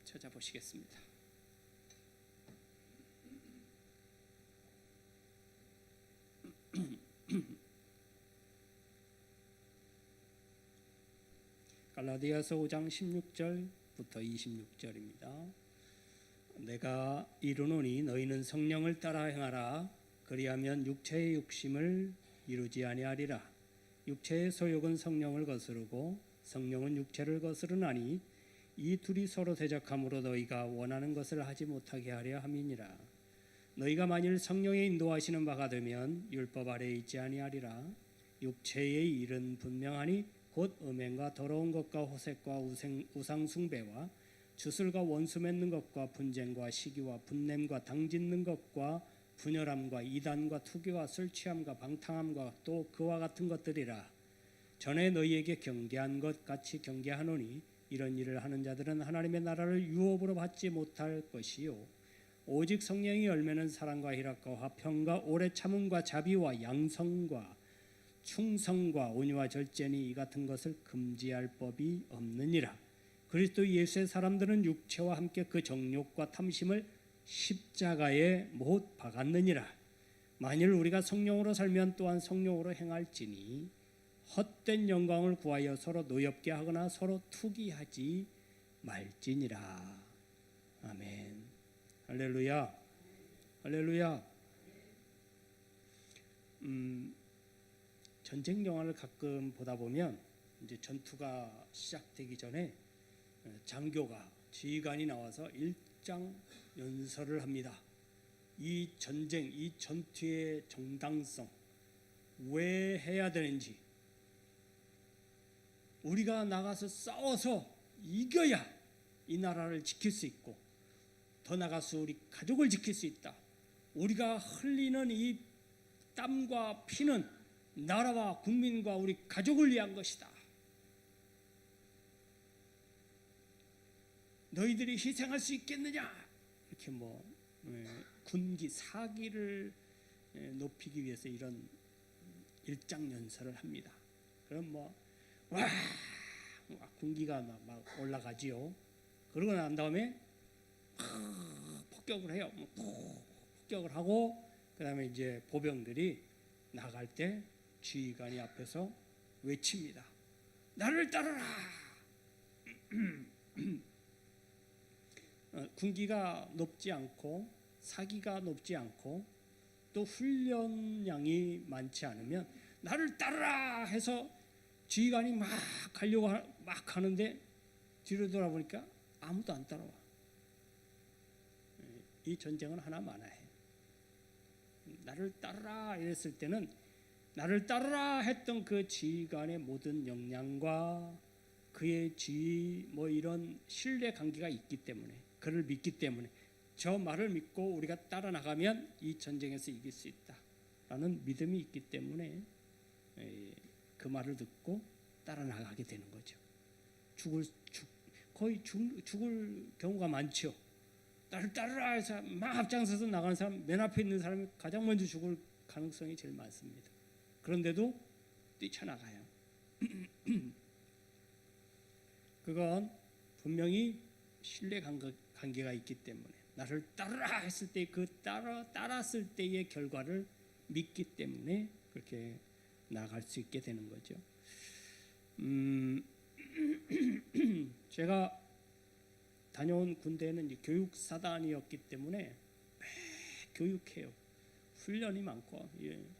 찾아보시겠습니다. 갈라디아서 5장 16절부터 26절입니다. 내가 이르노니 너희는 성령을 따라 행하라. 그리하면 육체의 욕심을 이루지 아니하리라. 육체의 소욕은 성령을 거스르고 성령은 육체를 거스르나니 이 둘이 서로 대적함으로 너희가 원하는 것을 하지 못하게 하려 함이니라. 너희가 만일 성령의 인도하시는 바가 되면 율법 아래에 있지 아니하리라. 육체의 일은 분명하니 곧 음행과 더러운 것과 호색과 우상 숭배와 주술과 원수 맺는 것과 분쟁과 시기와 분냄과 당짓는 것과 분열함과 이단과 투기와 술 취함과 방탕함과 또 그와 같은 것들이라. 전에 너희에게 경계한 것 같이 경계하노니 이런 일을 하는 자들은 하나님의 나라를 유업으로 받지 못할 것이요 오직 성령의 열매는 사랑과 희락과 화평과 오래 참음과 자비와 양성과 충성과 온유와 절제니 이 같은 것을 금지할 법이 없느니라. 그리스도 예수의 사람들은 육체와 함께 그 정욕과 탐심을 십자가에 못 박았느니라. 만일 우리가 성령으로 살면 또한 성령으로 행할지니 헛된 영광을 구하여 서로 노엽게 하거나 서로 투기하지 말지니라. 아멘. 할렐루야. 할렐루야. 전쟁 영화를 가끔 보다 보면 이제 전투가 시작되기 전에 장교가 지휘관이 나와서 일장 연설을 합니다. 이 전쟁, 이 전투의 정당성, 왜 해야 되는지, 우리가 나가서 싸워서 이겨야 이 나라를 지킬 수 있고 더 나가서 우리 가족을 지킬 수 있다. 우리가 흘리는 이 땀과 피는 나라와 국민과 우리 가족을 위한 것이다. 너희들이 희생할 수 있겠느냐? 이렇게 군기 사기를 높이기 위해서 이런 일장 연설을 합니다. 그럼 군기가 막 올라가지요. 그러고 난 다음에 폭격을 해요. 폭격을 하고 그다음에 이제 보병들이 나갈 때 지휘관이 앞에서 외칩니다. 나를 따르라. 군기가 높지 않고 사기가 높지 않고 또 훈련량이 많지 않으면 나를 따르라 해서 지휘관이 막 가려고 막 하는데 뒤로 돌아보니까 아무도 안 따라와. 이 전쟁은 하나 많아요. 나를 따르라 이랬을 때는 나를 따르라 했던 그 지휘관의 모든 역량과 그의 지휘 이런 신뢰 관계가 있기 때문에 그를 믿기 때문에 저 말을 믿고 우리가 따라 나가면 이 전쟁에서 이길 수 있다라는 믿음이 있기 때문에 그 말을 듣고 따라 나가게 되는 거죠. 거의 죽을 경우가 많죠. 나를 따르라 해서 막 앞장서서 나가는 사람, 맨 앞에 있는 사람이 가장 먼저 죽을 가능성이 제일 많습니다. 그런데도 뛰쳐나가요. 그건 분명히 신뢰 관계가 있기 때문에 나를 따르라 했을 때 그 따랐을 때의 결과를 믿기 때문에 그렇게 나아갈 수 있게 되는 거죠. 제가 다녀온 군대는 이제 교육사단이었기 때문에 매 교육해요. 훈련이 많고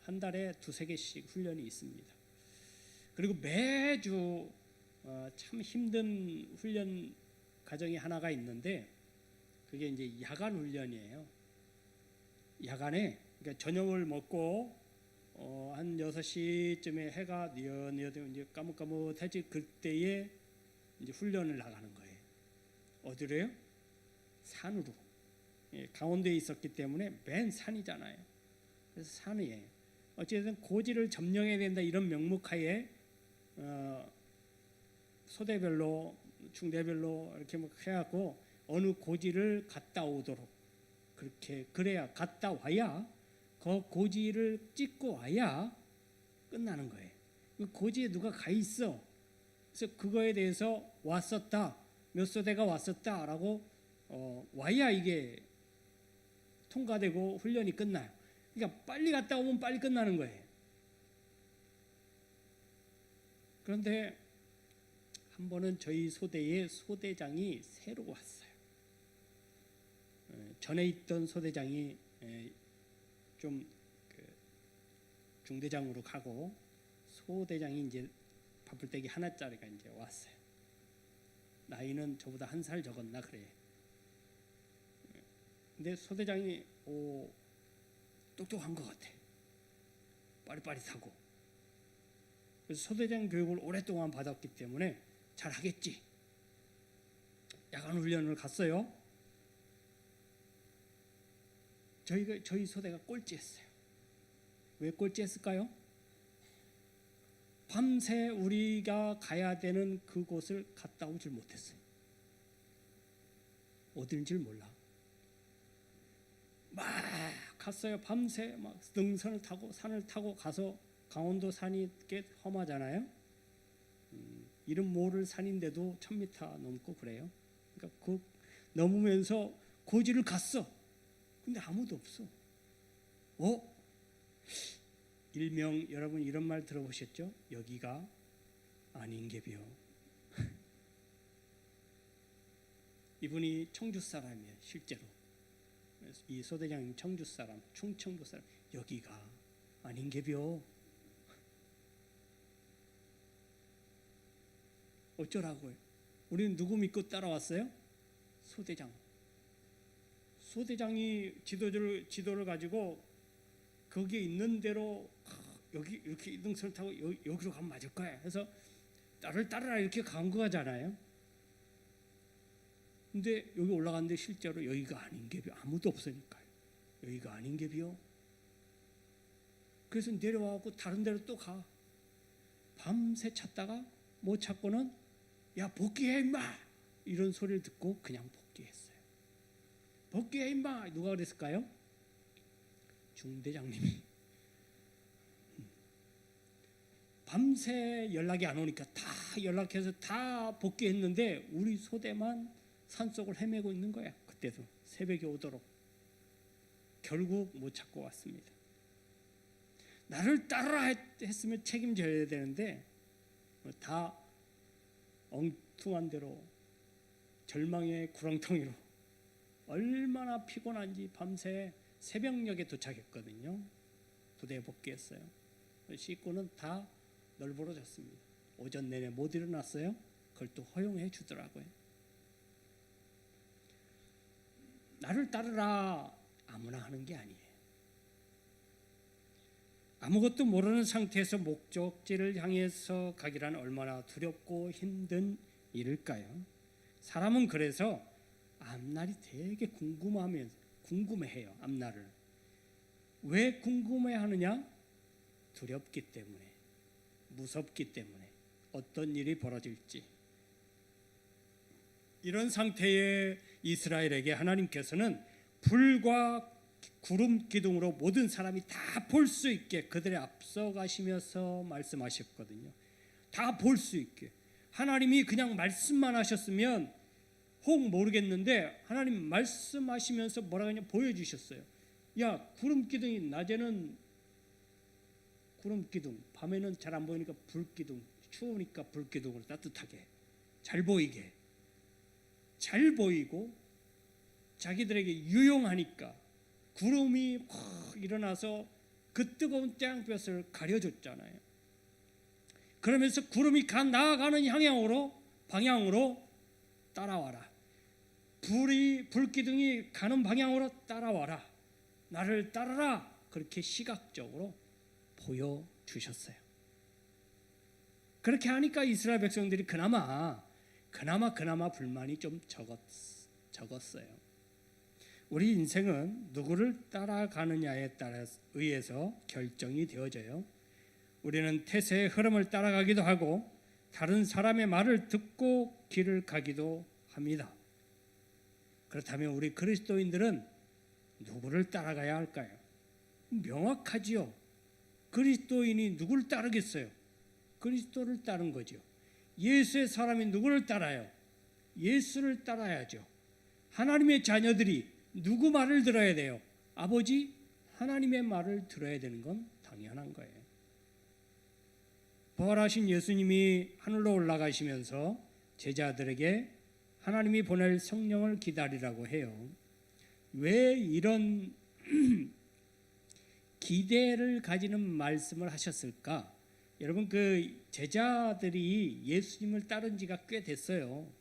한 달에 2-3개씩 훈련이 있습니다. 그리고 매주 참 힘든 훈련 과정이 하나가 있는데 그게 이제 야간 훈련이에요. 야간에 그러니까 저녁을 먹고 한 6시쯤에 해가 뉘어뉘어 이제 까뭇까뭇해질 그때에 이제 훈련을 나가는 거예요. 어디로요? 산으로. 강원도에 있었기 때문에 맨 산이잖아요. 그래서 산이에요. 어쨌든 고지를 점령해야 된다 이런 명목하에 소대별로 중대별로 이렇게 해갖고 어느 고지를 갔다 오도록 그래야 갔다 와야 그 고지를 찍고 와야 끝나는 거예요. 그 고지에 누가 가 있어. 그래서 그거에 대해서 왔었다. 몇 소대가 왔었다라고 와야 이게 통과되고 훈련이 끝나요. 그러니까 빨리 갔다 오면 빨리 끝나는 거예요. 그런데 한 번은 저희 소대에 소대장이 새로 왔어요. 전에 있던 소대장이 좀 중대장으로 가고 소대장이 이제 바쁠때기 하나짜리가 이제 왔어요. 나이는 저보다 한 살 적었나 그래. 근데 소대장이 똑똑한 것 같아. 빠릿빠릿하고. 그래서 소대장 교육을 오랫동안 받았기 때문에 잘하겠지. 야간 훈련을 갔어요. 저희 소대가 꼴찌했어요. 왜 꼴찌했을까요? 밤새 우리가 가야 되는 그곳을 갔다 오질 못했어요. 어딘지 몰라. 막 갔어요. 밤새 막 등산을 타고 산을 타고 가서 강원도 산이 꽤 험하잖아요. 이름 모를 산인데도 1000m 넘고 그래요. 그러니까 그 넘으면서 고지를 갔어. 근데 아무도 없어. 일명 여러분 이런 말 들어보셨죠? 여기가 아닌 게비요. 이분이 청주 사람이에요. 실제로 이 소대장님 청주 사람, 충청도 사람. 여기가 아닌 게비요. 어쩌라고요? 우리는 누구 믿고 따라왔어요? 소대장. 소대장이 지도를 가지고 거기에 있는 대로 여기 이렇게 이등선을 타고 여기로 가면 맞을 거야. 해서 나를 따르라 이렇게 간 거잖아요. 근데 여기 올라갔는데 실제로 여기가 아닌 게비요. 아무도 없으니까요. 여기가 아닌 게비요. 그래서 내려와갖고 다른 데로 또 가. 밤새 찾다가 못 찾고는 야 복귀해 임마 이런 소리를 듣고 그냥 복귀했어요. 복귀해 임마. 누가 그랬을까요? 중대장님이. 밤새 연락이 안 오니까 다 연락해서 다 복귀했는데 우리 소대만 산속을 헤매고 있는 거야. 그때도 새벽에 오도록. 결국 못 찾고 왔습니다. 나를 따르라 했으면 책임져야 되는데 다 엉뚱한 대로 절망의 구렁텅이로 얼마나 피곤한지 밤새 새벽녘에 도착했거든요. 부대에 복귀했어요. 식구는 다 널브러졌습니다. 오전 내내 못 일어났어요. 그걸 또 허용해 주더라고요. 나를 따르라 아무나 하는 게 아니에요. 아무것도 모르는 상태에서 목적지를 향해서 가기란 얼마나 두렵고 힘든 일일까요? 사람은 그래서 앞날이 되게 궁금해해요. 앞날을. 왜 궁금해하느냐? 두렵기 때문에, 무섭기 때문에, 어떤 일이 벌어질지. 이런 상태의 이스라엘에게 하나님께서는 불과 구름 기둥으로 모든 사람이 다 볼 수 있게 그들의 앞서 가시면서 말씀하셨거든요. 다 볼 수 있게. 하나님이 그냥 말씀만 하셨으면 혹 모르겠는데 하나님 말씀하시면서 뭐라고 하냐 보여주셨어요. 야 구름 기둥이 낮에는 구름 기둥, 밤에는 잘 안 보이니까 불 기둥, 추우니까 불 기둥으로 따뜻하게 잘 보이게, 잘 보이고 자기들에게 유용하니까 구름이 확 일어나서 그 뜨거운 태양볕을 가려줬잖아요. 그러면서 구름이 나아가는 방향으로 따라와라. 불기둥이 가는 방향으로 따라와라. 나를 따르라. 그렇게 시각적으로 보여주셨어요. 그렇게 하니까 이스라엘 백성들이 그나마 불만이 좀 적었어요. 우리 인생은 누구를 따라가느냐에 따라 의해서 결정이 되어져요. 우리는 태세의 흐름을 따라가기도 하고 다른 사람의 말을 듣고 길을 가기도 합니다. 그렇다면 우리 그리스도인들은 누구를 따라가야 할까요? 명확하지요. 그리스도인이 누구를 따르겠어요? 그리스도를 따른 거죠. 예수의 사람이 누구를 따라요? 예수를 따라야죠. 하나님의 자녀들이 누구 말을 들어야 돼요? 아버지 하나님의 말을 들어야 되는 건 당연한 거예요. 부활하신 예수님이 하늘로 올라가시면서 제자들에게 하나님이 보낼 성령을 기다리라고 해요. 왜 이런 기대를 가지는 말씀을 하셨을까? 여러분, 그 제자들이 예수님을 따른 지가 꽤 됐어요.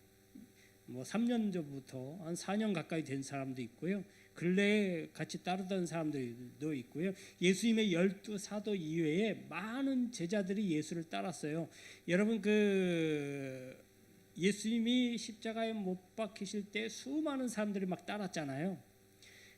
3년 전부터 한 4년 가까이 된 사람도 있고요. 근래에 같이 따르던 사람들도 있고요. 예수님의 12사도 이외에 많은 제자들이 예수를 따랐어요. 여러분, 그 예수님이 십자가에 못 박히실 때 수많은 사람들이 막 따랐잖아요.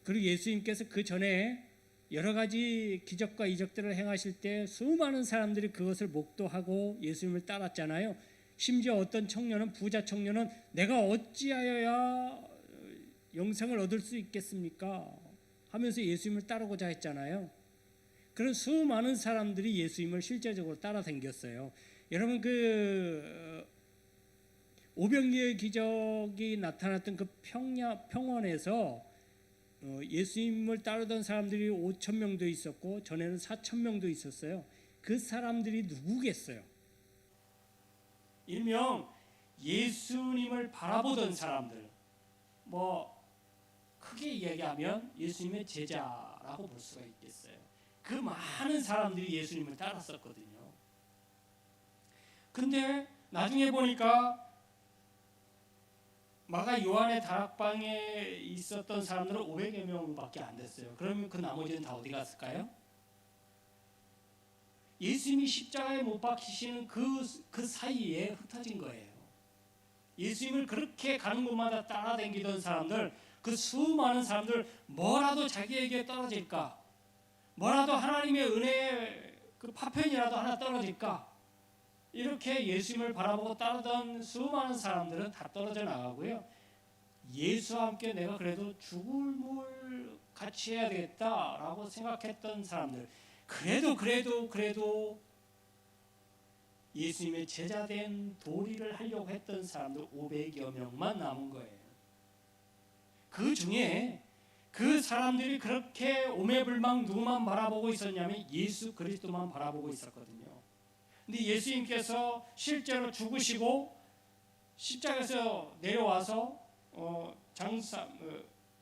그리고 예수님께서 그 전에 여러 가지 기적과 이적들을 행하실 때 수많은 사람들이 그것을 목도하고 예수님을 따랐잖아요. 심지어 어떤 청년은, 부자 청년은 내가 어찌하여야 영생을 얻을 수 있겠습니까? 하면서 예수님을 따르고자 했잖아요. 그런 수많은 사람들이 예수님을 실제적으로 따라다녔어요. 여러분, 그 오병이어의 기적이 나타났던 그 평원에서 예수님을 따르던 사람들이 5,000명도 있었고 전에는 4,000명도 있었어요. 그 사람들이 누구겠어요? 일명 예수님을 바라보던 사람들, 크게 이야기하면 예수님의 제자라고 볼 수가 있겠어요. 그 많은 사람들이 예수님을 따랐었거든요. 근데 나중에 보니까 마가 요한의 다락방에 있었던 사람들은 500여 명밖에 안 됐어요. 그러면 그 나머지는 다 어디 갔을까요? 예수님이 십자가에 못 박히시는 그 사이에 흩어진 거예요. 예수님을 그렇게 가는 곳마다 따라다니던 사람들, 그 수많은 사람들, 뭐라도 자기에게 떨어질까? 뭐라도 하나님의 은혜의 그 파편이라도 하나 떨어질까? 이렇게 예수님을 바라보고 따르던 수많은 사람들은 다 떨어져 나가고요. 예수와 함께 내가 그래도 죽음을 같이 해야 되겠다라고 생각했던 사람들, 그래도 예수님의 제자된 도리를 하려고 했던 사람들 500여 명만 남은 거예요. 그 중에 그 사람들이 그렇게 오매불망 누구만 바라보고 있었냐면 예수 그리스도만 바라보고 있었거든요. 근데 예수님께서 실제로 죽으시고 십자가에서 내려와서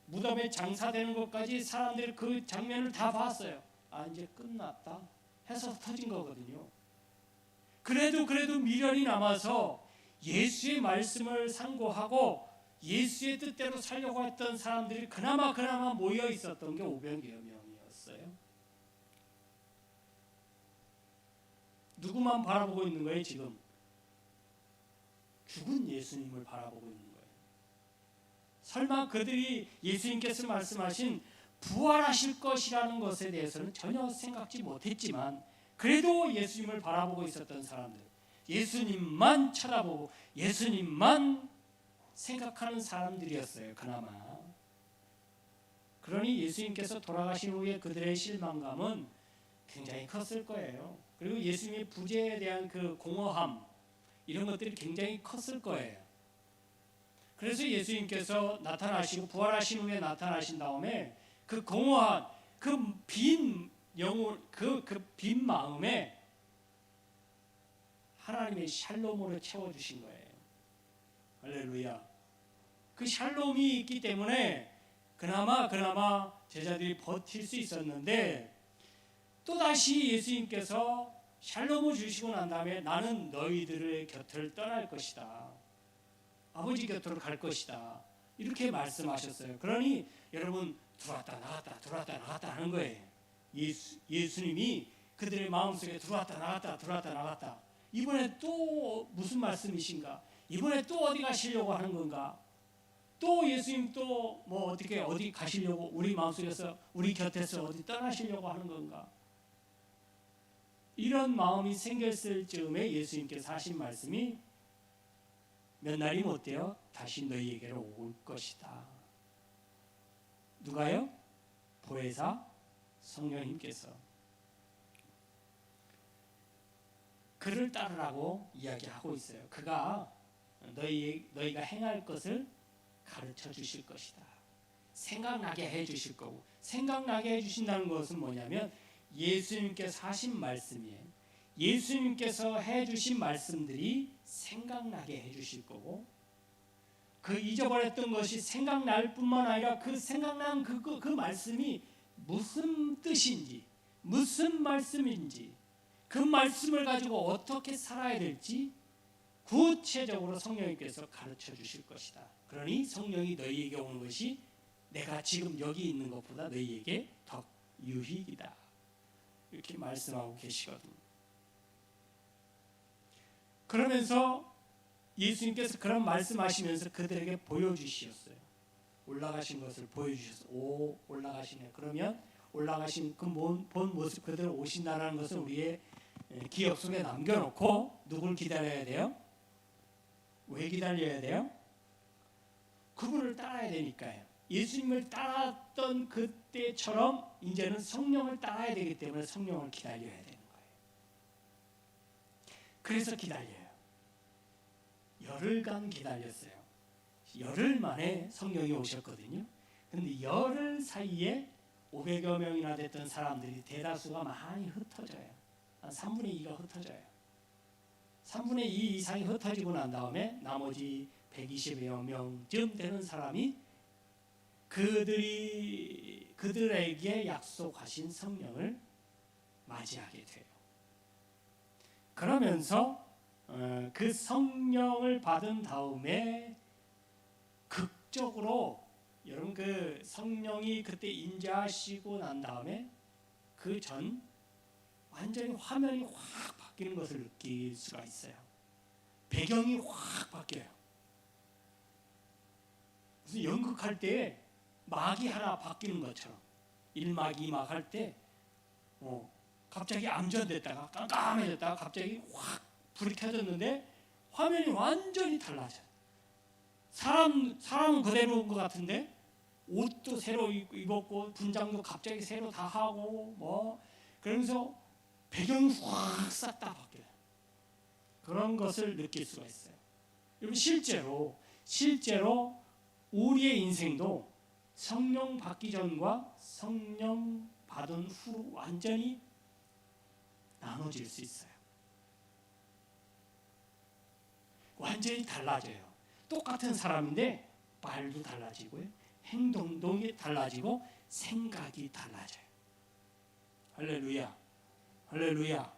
무덤에 장사되는 것까지 사람들이 그 장면을 다 봤어요. 이제 끝났다 해서 터진 거거든요. 그래도 미련이 남아서 예수의 말씀을 상고하고 예수의 뜻대로 살려고 했던 사람들이 그나마 모여 있었던 게 500여 명이었어요. 누구만 바라보고 있는 거예요 지금? 죽은 예수님을 바라보고 있는 거예요. 설마 그들이 예수님께서 말씀하신 부활하실 것이라는 것에 대해서는 전혀 생각지 못했지만 그래도 예수님을 바라보고 있었던 사람들, 예수님만 쳐다보고 예수님만 생각하는 사람들이었어요. 그나마. 그러니 예수님께서 돌아가신 후에 그들의 실망감은 굉장히 컸을 거예요. 그리고 예수님의 부재에 대한 그 공허함, 이런 것들이 굉장히 컸을 거예요. 그래서 예수님께서 나타나시고 부활하신 후에 나타나신 다음에 그 공허한 그 빈 영혼, 그 빈 마음에 하나님의 샬롬으로 채워주신 거예요. 할렐루야. 그 샬롬이 있기 때문에 그나마 제자들이 버틸 수 있었는데, 또다시 예수님께서 샬롬을 주시고 난 다음에 나는 너희들의 곁을 떠날 것이다. 아버지 곁으로 갈 것이다. 이렇게 말씀하셨어요. 그러니 여러분 들어왔다 나갔다 하는 거예요. 예수님이 그들의 마음속에 들어왔다 나갔다. 이번에 또 무슨 말씀이신가? 이번에 또 어디 가시려고 하는 건가? 또 예수님 또 어디 가시려고, 우리 마음속에서 우리 곁에서 어디 떠나시려고 하는 건가? 이런 마음이 생겼을 즈음에 예수님께서 하신 말씀이 몇 날이 못 되어 다시 너희에게로 올 것이다. 누가요? 보혜사 성령님께서. 그를 따르라고 이야기하고 있어요. 그가 너희가 행할 것을 가르쳐 주실 것이다. 생각나게 해 주실 거고, 생각나게 해 주신다는 것은 뭐냐면 예수님께서 하신 말씀이에요. 예수님께서 해 주신 말씀들이 생각나게 해 주실 거고, 그 잊어버렸던 것이 생각날 뿐만 아니라 그 생각난 그 말씀이 무슨 뜻인지, 무슨 말씀인지, 그 말씀을 가지고 어떻게 살아야 될지 구체적으로 성령님께서 가르쳐 주실 것이다. 그러니 성령이 너희에게 오는 것이 내가 지금 여기 있는 것보다 너희에게 더 유익이다. 이렇게 말씀하고 계시거든요. 그러면서 예수님께서 그런 말씀하시면서 그들에게 보여주셨어요. 올라가신 것을 보여주셨어요. 오, 올라가시네. 그러면 올라가신 그 본 모습 그대로 오신다는 것을 우리의 기억 속에 남겨놓고 누굴 기다려야 돼요? 왜 기다려야 돼요? 그분을 따라야 되니까요. 예수님을 따랐던 그때처럼 이제는 성령을 따라야 되기 때문에 성령을 기다려야 되는 거예요. 그래서 기다려요. 열흘간 기다렸어요. 열흘 만에 성령이 오셨거든요. 그런데 열흘 사이에 500여 명이나 됐던 사람들이 대다수가 많이 흩어져요. 한 3분의 2가 흩어져요. 3분의 2 이상이 흩어지고 난 다음에 나머지 120여 명쯤 되는 사람이 그들에게 약속하신 성령을 맞이하게 돼요. 그러면서 그 성령을 받은 다음에 극적으로 여러분 그 성령이 그때 임재하시고 난 다음에 그 전 완전히 화면이 확 바뀌는 것을 느낄 수가 있어요. 배경이 확 바뀌어요. 무슨 연극할 때 막이 하나 바뀌는 것처럼 1막 2막 할 때 갑자기 암전됐다가 깜깜해졌다가 갑자기 확 불이 켜졌는데 화면이 완전히 달라져요. 사람은 그대로인 것 같은데 옷도 새로 입었고 분장도 갑자기 새로 다 하고 그러면서 배경이 확 싹 다 바뀌어요. 그런 것을 느낄 수가 있어요. 여러분 실제로 우리의 인생도 성령 받기 전과 성령 받은 후 완전히 나눠질 수 있어요. 완전히 달라져요. 똑같은 사람인데 말도 달라지고요. 행동도 달라지고 생각이 달라져요. 할렐루야. 할렐루야.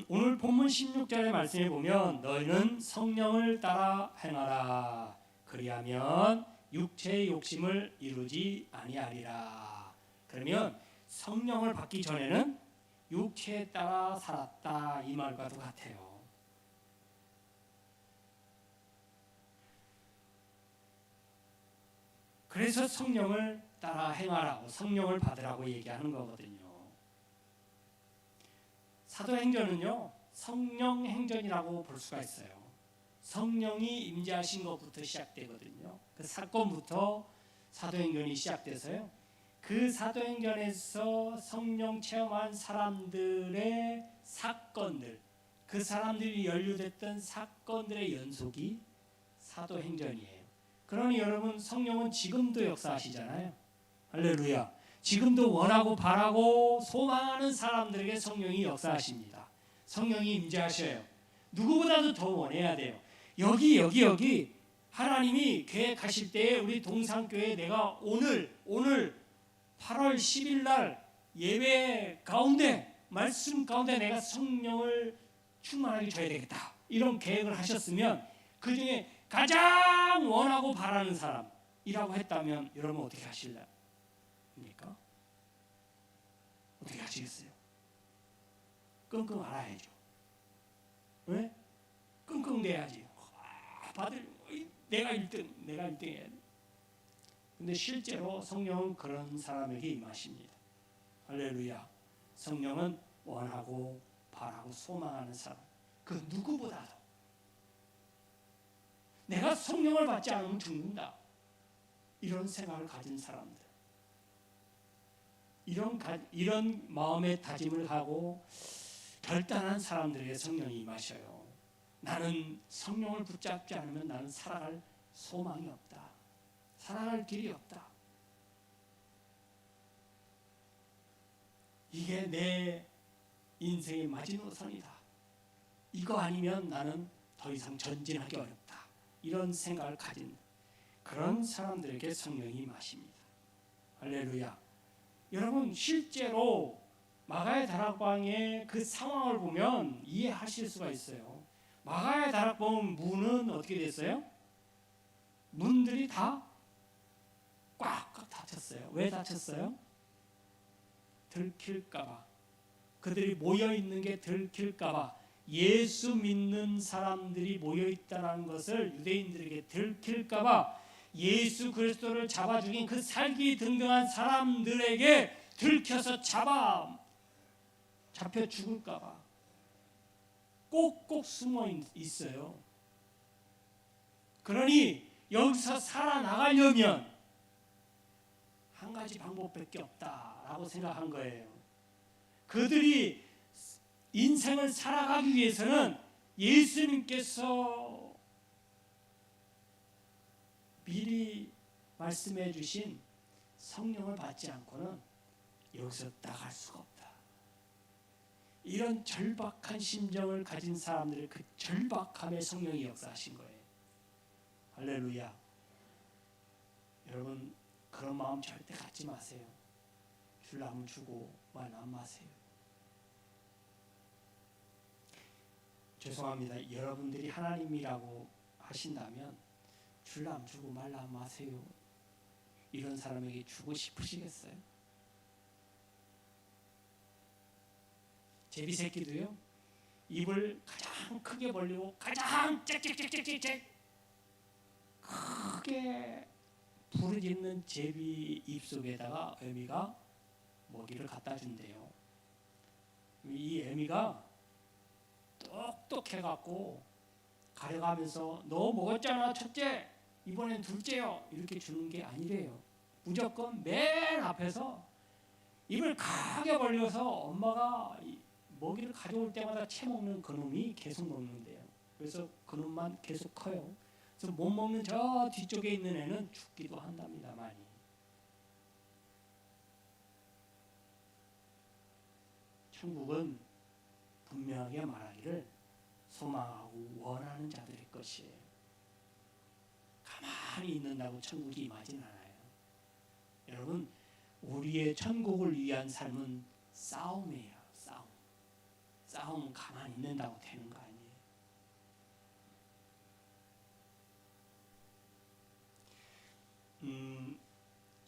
오늘 본문 16절의 말씀에 보면 너희는 성령을 따라 행하라. 그리하면 육체의 욕심을 이루지 아니하리라. 그러면 성령을 받기 전에는 육체에 따라 살았다 이 말과도 같아요. 그래서 성령을 따라 행하라고 성령을 받으라고 얘기하는 거거든요. 사도행전은요 성령 행전이라고 볼 수가 있어요. 성령이 임재하신 것부터 시작되거든요. 그 사건부터 사도행전이 시작돼서요. 그 사도행전에서 성령 체험한 사람들의 사건들, 그 사람들이 연루됐던 사건들의 연속이 사도행전이에요. 그러니 여러분 성령은 지금도 역사하시잖아요. 할렐루야. 지금도 원하고 바라고 소망하는 사람들에게 성령이 역사하십니다. 성령이 임재하셔요. 누구보다도 더 원해야 돼요. 여기 하나님이 계획하실 때에 우리 동산교회 내가 오늘 8월 10일 날 예배 가운데 말씀 가운데 내가 성령을 충만하게 줘야 되겠다. 이런 계획을 하셨으면 그 중에 가장 원하고 바라는 사람이라고 했다면 여러분 어떻게 하실랍니까? 어떻게 하시겠어요? 끙끙 앓아야죠. 왜? 끙끙 대야지. 내가 1등 해야 돼. 근데 실제로 성령은 그런 사람에게 임하십니다. 할렐루야. 성령은 원하고 바라고 소망하는 사람. 그 누구보다도 내가 성령을 받지 않으면 죽는다. 이런 생각을 가진 사람들. 이런 마음의 다짐을 하고 결단한 사람들에게 성령이 임하셔요. 나는 성령을 붙잡지 않으면 나는 살아갈 소망이 없다. 살아갈 길이 없다. 이게 내 인생의 마지노선이다. 이거 아니면 나는 더 이상 전진하기 어렵다. 이런 생각을 가진 그런 사람들에게 성령이 임하십니다. 할렐루야. 여러분 실제로 마가의 다락방의 그 상황을 보면 이해하실 수가 있어요. 마가의 다락방 문은 어떻게 됐어요? 문들이 다 꽉꽉 닫혔어요. 왜 닫혔어요? 들킬까봐. 그들이 모여있는 게 들킬까봐. 예수 믿는 사람들이 모여있다는 것을 유대인들에게 들킬까봐 예수 그리스도를 잡아 죽인 그 살기 등등한 사람들에게 들켜서 잡혀 죽을까봐 꼭꼭 숨어 있어요. 그러니 여기서 살아나가려면 한 가지 방법밖에 없다라고 생각한 거예요. 그들이 인생을 살아가기 위해서는 예수님께서 미리 말씀해 주신 성령을 받지 않고는 여기서 나갈 수가 없다. 이런 절박한 심정을 가진 사람들의 그 절박함에 성령이 역사하신 거예요. 할렐루야. 여러분 그런 마음 절대 갖지 마세요. 주려면 주고 말라면 마세요. 죄송합니다. 여러분들이 하나님이라고 하신다면 주려면 주고 말라면 마세요. 이런 사람에게 주고 싶으시겠어요? 제비 새끼도요. 입을 가장 크게 벌리고 가장 짹짹짹짹짹 크게 부르짖는 제비 입속에다가 애미가 먹이를 갖다 준대요. 이 애미가 똑똑해갖고 가려가면서 너 먹었잖아 첫째, 이번엔 둘째요 이렇게 주는 게 아니래요. 무조건 맨 앞에서 입을 크게 벌려서 엄마가 먹이를 가져올 때마다 채먹는 그놈이 계속 먹는데요. 그래서 그놈만 계속 커요. 그래서 못 먹는 저 뒤쪽에 있는 애는 죽기도 한답니다. 많이. 천국은 분명하게 말하기를 소망하고 원하는 자들의 것이에요. 가만히 있는다고 천국이 임하진 않아요. 여러분 우리의 천국을 위한 삶은 싸움이에요. 싸움은 가만히 있는다고 되는 거 아니에요.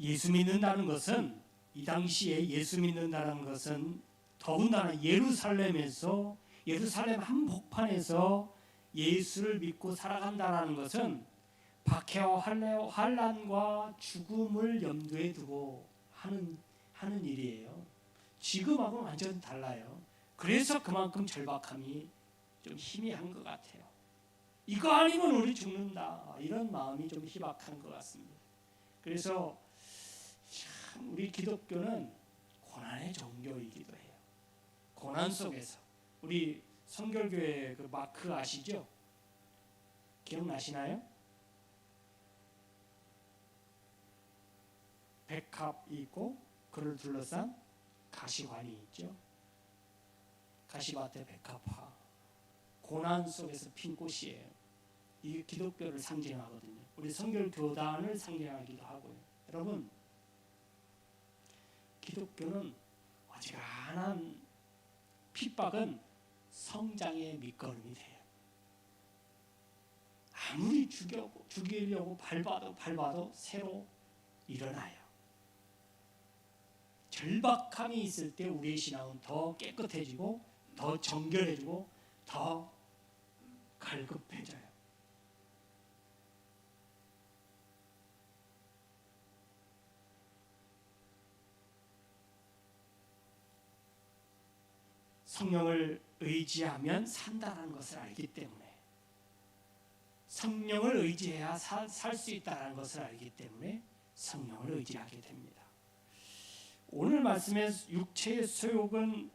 예수 믿는다는 것은 이 당시에 예수 믿는다는 것은 더군다나 예루살렘 한복판에서 예수를 믿고 살아간다는 것은 박해와 환난과 죽음을 염두에 두고 하는 일이에요. 지금하고는 완전 달라요. 그래서 그만큼 절박함이 좀 희미한 것 같아요. 이거 아니면 우리 죽는다. 이런 마음이 좀 희박한 것 같습니다. 그래서 참 우리 기독교는 고난의 종교이기도 해요. 고난 속에서 우리 성결교회 그 마크 아시죠? 기억나시나요? 백합이 있고 그를 둘러싼 가시관이 있죠. 가시밭에 백합화, 고난 속에서 핀 꽃이에요. 이게 기독교를 상징하거든요. 우리 성결교단을 상징하기도 하고요. 여러분 기독교는 어지간한 핍박은 성장의 밑거름이 돼요. 아무리 죽이려고 밟아도 새로 일어나요. 절박함이 있을 때 우리의 신앙은 더 깨끗해지고 더 정결해지고 더 갈급해져요. 성령을 의지하면 산다는 것을 알기 때문에, 성령을 의지해야 살 수 있다는 것을 알기 때문에 성령을 의지하게 됩니다. 오늘 말씀의 육체의 소욕은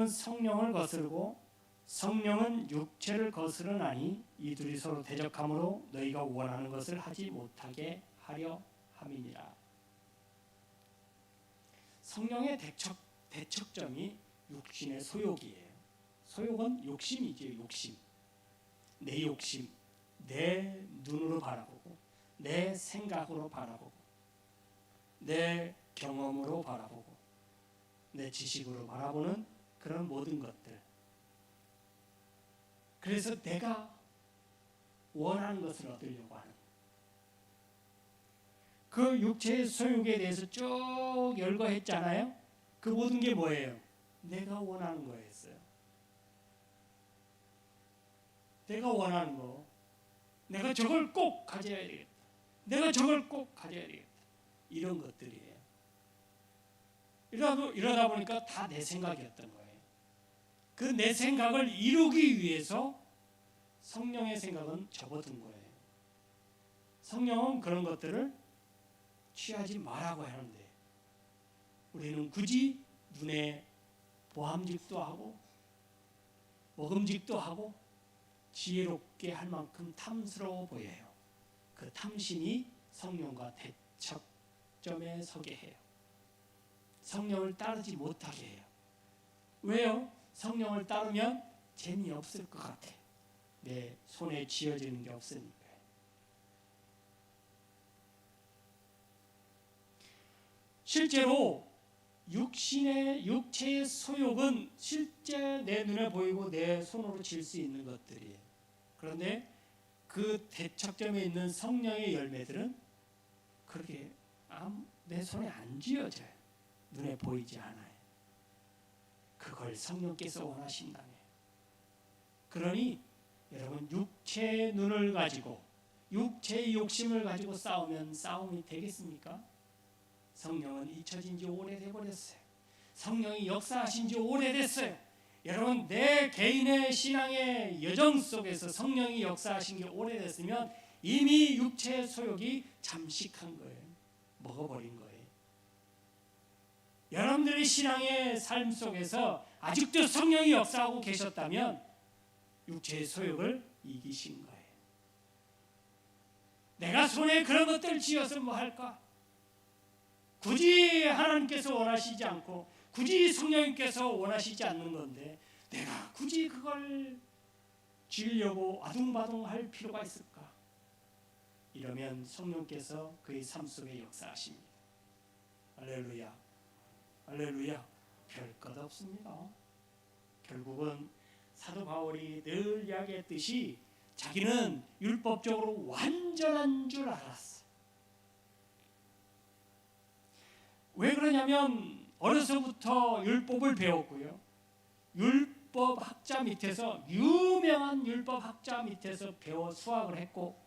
성령을 거스르고 성령은 육체를 거스르나니 이 둘이 서로 대적함으로 너희가 원하는 것을 하지 못하게 하려 함이니라. 성령의 대척점이 육신의 소욕이에요. 소욕은 욕심이죠. 욕심. 내 욕심, 내 눈으로 바라보고, 내 생각으로 바라보고, 내 경험으로 바라보고, 내 지식으로 바라보는 그런 모든 것들. 그래서 내가 원하는 것을 얻으려고 하는 그 육체의 소욕에 대해서 쭉 열거했잖아요. 그 모든 게 뭐예요? 내가 원하는 거였어요. 내가 원하는 거. 내가 저걸 꼭 가져야 되겠다. 내가 저걸 꼭 가져야 되겠다. 이런 것들이에요. 이러다 보니까 다 내 생각이었던 거예요. 그 내 생각을 이루기 위해서 성령의 생각은 접어든 거예요. 성령은 그런 것들을 취하지 말라고 하는데 우리는 굳이 눈에 보암직도 하고 먹음직도 하고 지혜롭게 할 만큼 탐스러워 보여요. 그 탐심이 성령과 대척점에 서게 해요. 성령을 따르지 못하게 해요. 왜요? 성령을 따르면 재미없을 것 같아. 내 손에 쥐어지는 게 없으니까. 실제로 육체의 소욕은 실제 내 눈에 보이고 내 손으로 쥘 수 있는 것들이에요. 그런데 그 대척점에 있는 성령의 열매들은 그렇게 내 손에 안 쥐어져요. 눈에 보이지 않아요. 그걸 성령께서 원하신다며. 그러니 여러분 육체의 눈을 가지고 육체의 욕심을 가지고 싸우면 싸움이 되겠습니까? 성령은 잊혀진 지 오래돼 버렸어요. 성령이 역사하신 지 오래됐어요. 여러분 내 개인의 신앙의 여정 속에서 성령이 역사하신 게 오래됐으면 이미 육체의 소욕이 잠식한 거예요. 먹어버린 거예요. 여러분들의 신앙의 삶 속에서 아직도 성령이 역사하고 계셨다면 육체의 소욕을 이기신 거예요. 내가 손에 그런 것들 쥐어서 뭐 할까? 굳이 하나님께서 원하시지 않고 굳이 성령님께서 원하시지 않는 건데 내가 굳이 그걸 쥐려고 아둥바둥할 필요가 있을까? 이러면 성령께서 그의 삶 속에 역사하십니다. 할렐루야. 할렐루야. 별 것 없습니다. 결국은 사도 바울이 늘 이야기했듯이 자기는 율법적으로 완전한 줄 알았어. 왜 그러냐면 어려서부터 율법을 배웠고요. 율법학자 밑에서 유명한 율법학자 밑에서 배워 수학을 했고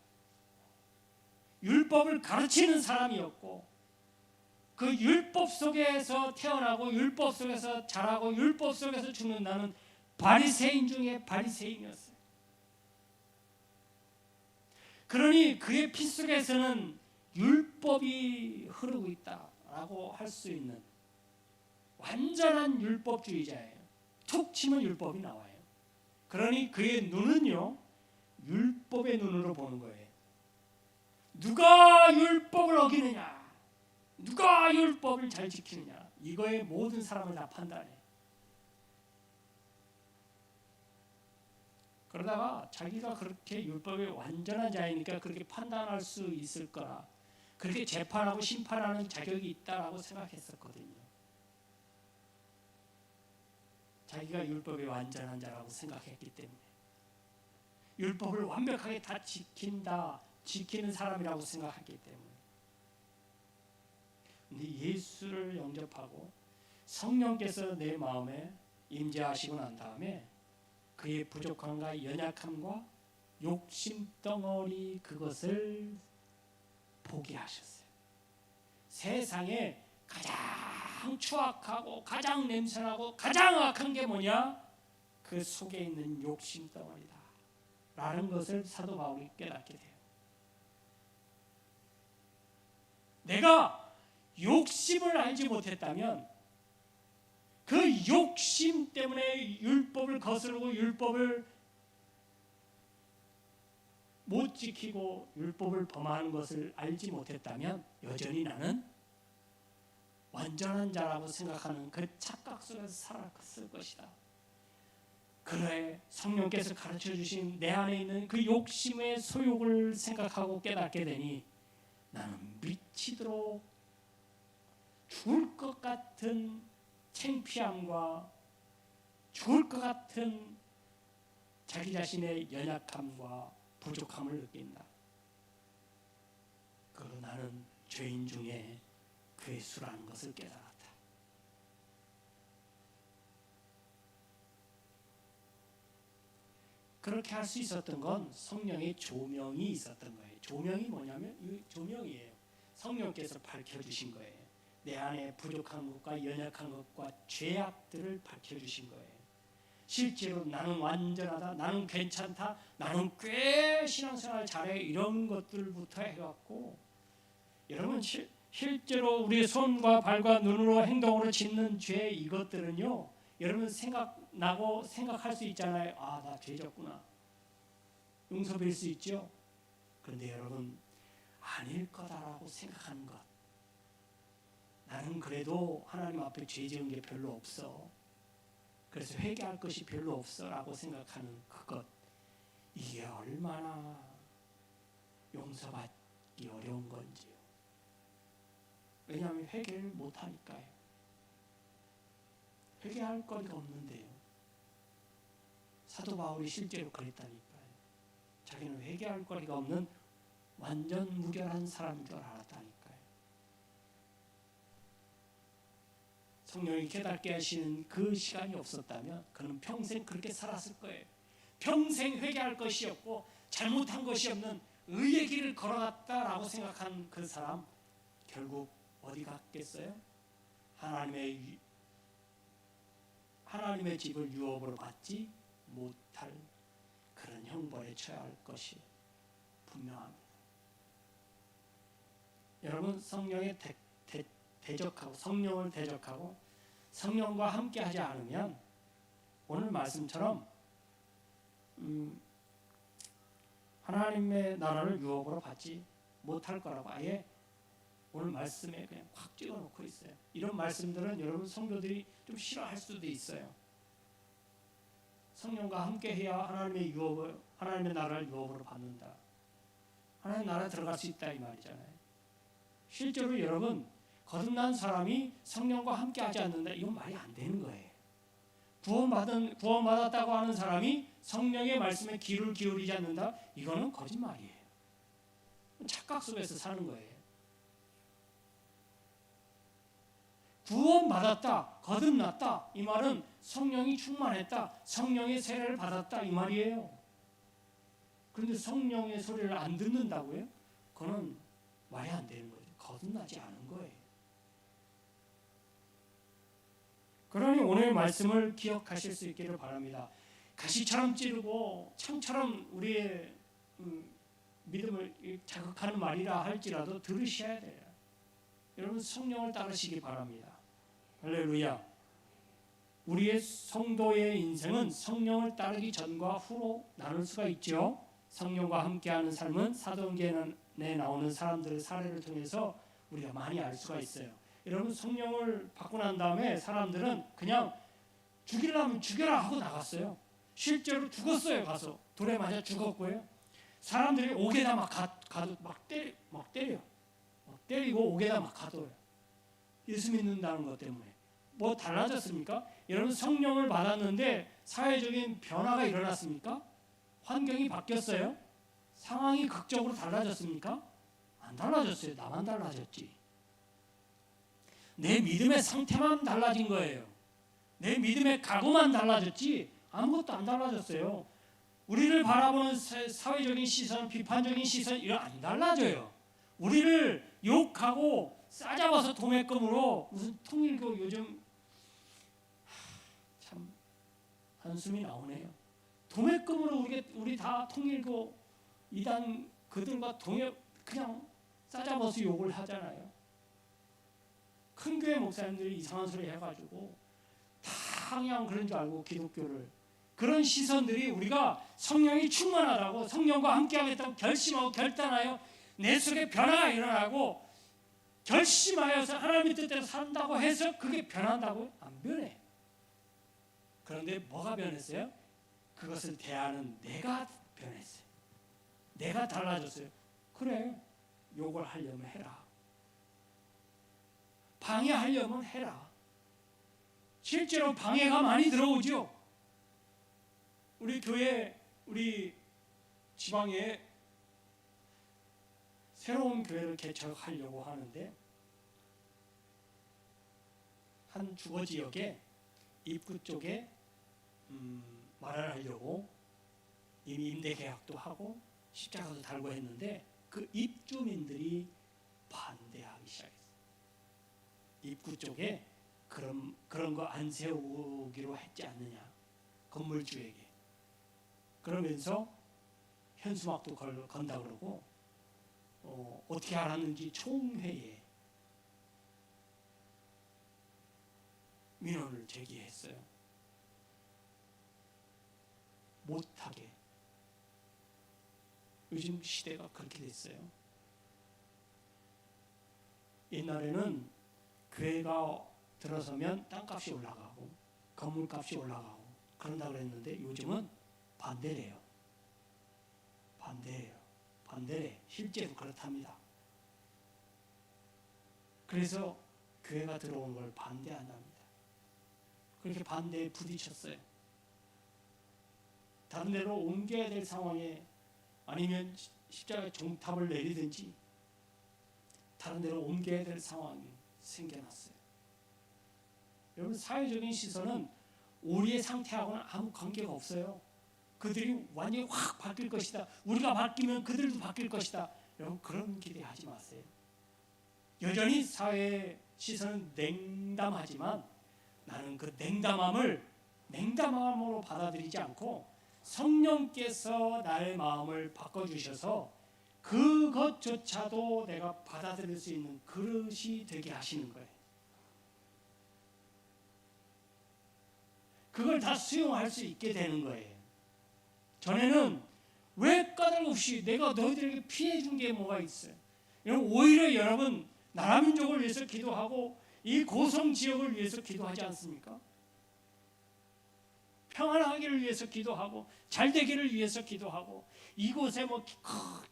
율법을 가르치는 사람이었고 그 율법 속에서 태어나고 율법 속에서 자라고 율법 속에서 죽는다는 바리새인 중에 바리새인이었어요. 그러니 그의 피 속에서는 율법이 흐르고 있다라고 할 수 있는 완전한 율법주의자예요. 툭 치면 율법이 나와요. 그러니 그의 눈은요 율법의 눈으로 보는 거예요. 누가 율법을 어기느냐, 누가 율법을 잘 지키느냐, 이거에 모든 사람을 다 판단해. 그러다가 자기가 그렇게 율법의 완전한 자이니까 그렇게 판단할 수 있을 거라, 그렇게 재판하고 심판하는 자격이 있다라고 생각했었거든요. 자기가 율법의 완전한 자라고 생각했기 때문에 율법을 완벽하게 다 지키는 사람이라고 생각했기 때문에. 근데 예수를 영접하고 성령께서 내 마음에 임재하시고 난 다음에 그의 부족함과 연약함과 욕심 덩어리 그것을 포기하셨어요. 세상에 가장 추악하고 가장 냄새나고 가장 악한 게 뭐냐? 그 속에 있는 욕심 덩어리다 라는 것을 사도 바울이 깨닫게 돼요. 내가 욕심을 알지 못했다면 그 욕심 때문에 율법을 거스르고 율법을 못 지키고 율법을 범하는 것을 알지 못했다면 여전히 나는 완전한 자라고 생각하는 그 착각 속에서 살았을 것이다. 그래 성령께서 가르쳐 주신 내 안에 있는 그 욕심의 소욕을 생각하고 깨닫게 되니 나는 미치도록 죽을 것 같은 창피함과 죽을 것 같은 자기 자신의 연약함과 부족함을 느낀다. 그리고 나는 죄인 중에 괴수라는 것을 깨달았다. 그렇게 할 수 있었던 건 성령의 조명이 있었던 거예요. 조명이 뭐냐면 이 조명이에요. 성령께서 밝혀주신 거예요. 내 안에 부족한 것과 연약한 것과 죄악들을 밝혀주신 거예요. 실제로 나는 완전하다, 나는 괜찮다, 나는 꽤 신앙생활 잘해 이런 것들부터 해갖고 여러분 실제로 우리의 손과 발과 눈으로 행동으로 짓는 죄 이것들은요 여러분 생각나고 생각할 수 있잖아요. 아, 나 죄졌구나. 용서될 수 있죠. 그런데 여러분 아닐 거다라고 생각하는 것, 나는 그래도 하나님 앞에 죄 지은 게 별로 없어, 그래서 회개할 것이 별로 없어라고 생각하는 그것, 이게 얼마나 용서받기 어려운 건지요. 왜냐하면 회개를 못하니까요. 회개할 거리가 없는데요. 사도 바울이 실제로 그랬다니까요. 자기는 회개할 거리가 없는 완전 무결한 사람인 줄 알았다니까요. 성령이 깨닫게 하시는 그 시간이 없었다면 그는 평생 그렇게 살았을 거예요. 평생 회개할 것이 없고 잘못한 것이 없는 의의 길을 걸어갔다라고 생각한 그 사람 결국 어디 갔겠어요? 하나님의 집을 유업으로 받지 못할 그런 형벌에 처해야 할 것이 분명합니다. 여러분 성령에 대적하고 성령을 대적하고 성령과 함께하지 않으면 오늘 말씀처럼 하나님의 나라를 유업으로 받지 못할 거라고 아예 오늘 말씀에 그냥 확 찍어놓고 있어요. 이런 말씀들은 여러분 성도들이 좀 싫어할 수도 있어요. 성령과 함께해야 하나님의 나라를 유업으로 받는다. 하나님의 나라에 들어갈 수 있다 이 말이잖아요. 실제로 여러분 거듭난 사람이 성령과 함께하지 않는다, 이건 말이 안 되는 거예요. 구원받았다고 하는 사람이 성령의 말씀에 귀를 기울이지 않는다, 이거는 거짓말이에요. 착각 속에서 사는 거예요. 구원받았다, 거듭났다, 이 말은 성령이 충만했다, 성령의 세례를 받았다 이 말이에요. 그런데 성령의 소리를 안 듣는다고요? 그건 말이 안 되는 거죠. 거듭나지 않은 거예요. 그러니 오늘 말씀을 기억하실 수 있기를 바랍니다. 가시처럼 찌르고 창처럼 우리의 믿음을 자극하는 말이라 할지라도 들으셔야 돼요. 여러분 성령을 따르시기 바랍니다. 할렐루야. 우리의 성도의 인생은 성령을 따르기 전과 후로 나눌 수가 있죠. 성령과 함께하는 삶은 사도행전에 나오는 사람들의 사례를 통해서 우리가 많이 알 수가 있어요. 여러분 성령을 받고 난 다음에 사람들은 그냥 죽이려면 죽여라 하고 나갔어요. 실제로 죽었어요. 가서 돌에 맞아 죽었고요. 사람들이 옥에다 막 때리고 옥에다 막 가둬요. 예수 믿는다는 것 때문에. 뭐 달라졌습니까? 여러분 성령을 받았는데 사회적인 변화가 일어났습니까? 환경이 바뀌었어요? 상황이 극적으로 달라졌습니까? 안 달라졌어요. 나만 달라졌지. 내 믿음의 상태만 달라진 거예요. 내 믿음의 각오만 달라졌지 아무것도 안 달라졌어요. 우리를 바라보는 사회적인 시선, 비판적인 시선 이거 안 달라져요. 우리를 욕하고 싸잡아서 도매금으로 무슨 통일교 요즘 참 한숨이 나오네요. 도매금으로 우리 다 통일교 이단 그들과 그냥 싸잡아서 욕을 하잖아요. 큰 교회 목사님들이 이상한 소리 해가지고 그냥 그런 줄 알고 기독교를 그런 시선들이 우리가 성령이 충만하다고 성령과 함께하겠다고 결심하고 결단하여 내 속에 변화가 일어나고 결심하여서 하나님의 뜻대로 산다고 해서 그게 변한다고? 안 변해. 그런데 뭐가 변했어요? 그것을 대하는 내가 변했어요. 내가 달라졌어요. 그래, 욕을 하려면 해라. 방해하려면 해라. 실제로 방해가 많이 들어오죠. 우리 교회, 우리 지방에 새로운 교회를 개척하려고 하는데 한 주거 지역에 입구 쪽에 말을 하려고 이미 임대 계약도 하고 십자가도 달고 했는데 그 입주민들이 반대하기 시작했어요. 입구 쪽에 그런 거 안 세우기로 했지 않느냐, 건물주에게. 그러면서 현수막도 건다 그러고 어떻게 알았는지 총회에 민원을 제기했어요. 못하게. 요즘 시대가 그렇게 됐어요. 옛날에는 교회가 들어서면 땅값이 올라가고 건물값이 올라가고 그런다고 그랬는데 요즘은 반대래요. 반대래. 실제로 그렇답니다. 그래서 교회가 들어온 걸 반대한답니다. 그렇게 반대에 부딪혔어요. 다른 데로 옮겨야 될 상황에 아니면 십자가 종탑을 내리든지 다른 데로 옮겨야 될 상황이 생겨났어요. 여러분, 사회적인 시선은 우리의 상태하고는 아무 관계가 없어요. 그들이 완전히 확 바뀔 것이다. 우리가 바뀌면 그들도 바뀔 것이다. 여러분, 그런 기대하지 마세요. 여전히 사회의 시선은 냉담하지만 나는 그 냉담함으로 받아들이지 않고 성령께서 나의 마음을 바꿔주셔서 그것조차도 내가 받아들일 수 있는 그릇이 되게 하시는 거예요. 그걸 다 수용할 수 있게 되는 거예요. 전에는 왜 까닭없이 내가 너희들에게 피해 준 게 뭐가 있어요? 오히려 여러분 나라 민족을 위해서 기도하고 이 고성 지역을 위해서 기도하지 않습니까? 평안하기를 위해서 기도하고 잘 되기를 위해서 기도하고 이곳에 뭐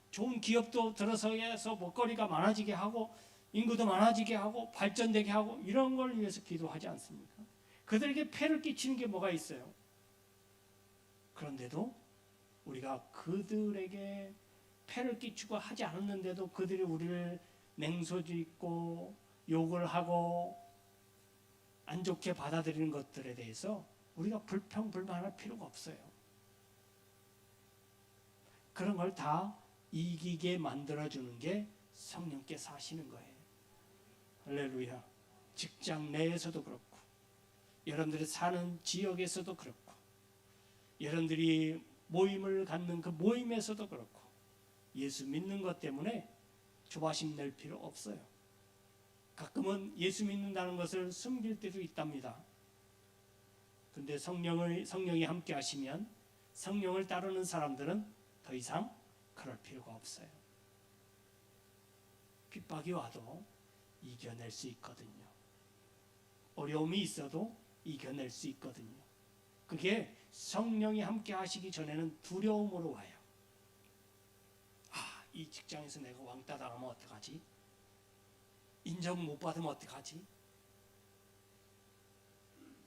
좋은 기업도 들어서서 먹거리가 많아지게 하고 인구도 많아지게 하고 발전되게 하고 이런 걸 위해서 기도하지 않습니까? 그들에게 폐를 끼치는 게 뭐가 있어요? 그런데도 우리가 그들에게 폐를 끼치고 하지 않았는데도 그들이 우리를 냉소짓고 욕을 하고 안 좋게 받아들이는 것들에 대해서 우리가 불평불만할 필요가 없어요. 그런 걸 다 이기게 만들어주는 게 성령께서 하시는 거예요. 할렐루야. 직장 내에서도 그렇고 여러분들이 사는 지역에서도 그렇고 여러분들이 모임을 갖는 그 모임에서도 그렇고 예수 믿는 것 때문에 조바심 낼 필요 없어요. 가끔은 예수 믿는다는 것을 숨길 때도 있답니다. 근데 성령이 함께 하시면 성령을 따르는 사람들은 더 이상 그럴 필요가 없어요. 핍박이 와도 이겨낼 수 있거든요. 어려움이 있어도 이겨낼 수 있거든요. 그게 성령이 함께 하시기 전에는 두려움으로 와요. 이 직장에서 내가 왕따 당하면 어떡하지? 인정 못 받으면 어떡하지?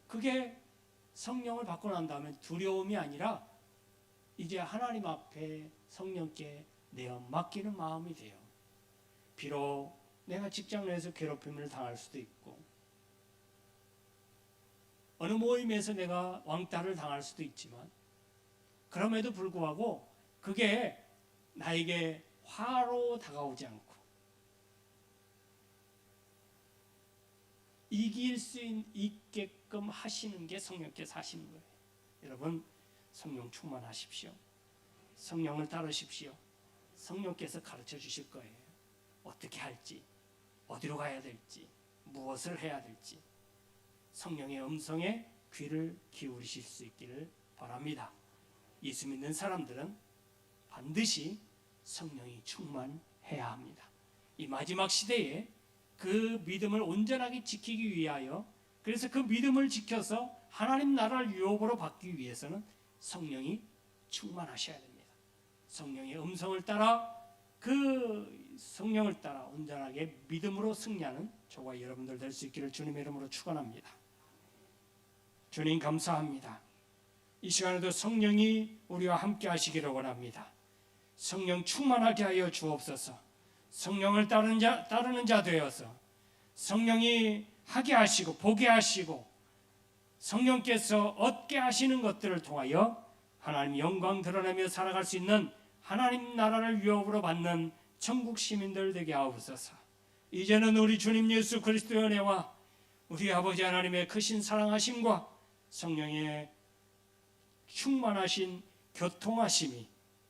그게 성령을 받고 난 다음에 두려움이 아니라 이제 하나님 앞에 성령께 내어 맡기는 마음이 돼요. 비록 내가 직장 내에서 괴롭힘을 당할 수도 있고 어느 모임에서 내가 왕따를 당할 수도 있지만 그럼에도 불구하고 그게 나에게 화로 다가오지 않고 이길 수 있게끔 하시는 게 성령께서 하시는 거예요. 여러분, 성령 충만하십시오. 성령을 따르십시오. 성령께서 가르쳐 주실 거예요. 어떻게 할지, 어디로 가야 될지, 무엇을 해야 될지 성령의 음성에 귀를 기울이실 수 있기를 바랍니다. 예수 믿는 사람들은 반드시 성령이 충만해야 합니다. 이 마지막 시대에 그 믿음을 온전하게 지키기 위하여, 그래서 그 믿음을 지켜서 하나님 나라를 유업으로 받기 위해서는 성령이 충만하셔야 됩니다. 성령의 음성을 따라, 그 성령을 따라 온전하게 믿음으로 승리하는 저와 여러분들 될 수 있기를 주님의 이름으로 축원합니다. 주님 감사합니다. 이 시간에도 성령이 우리와 함께 하시기를 원합니다. 성령 충만하게 하여 주옵소서. 성령을 따르는 자 되어서 성령이 하게 하시고 보게 하시고 성령께서 얻게 하시는 것들을 통하여 하나님 영광 드러내며 살아갈 수 있는 하나님 나라를 유업으로 받는 천국 시민들 되게 하옵소서. 이제는 우리 주님 예수 그리스도의 은혜와 우리 아버지 하나님의 크신 사랑하심과 성령의 충만하신 교통하심이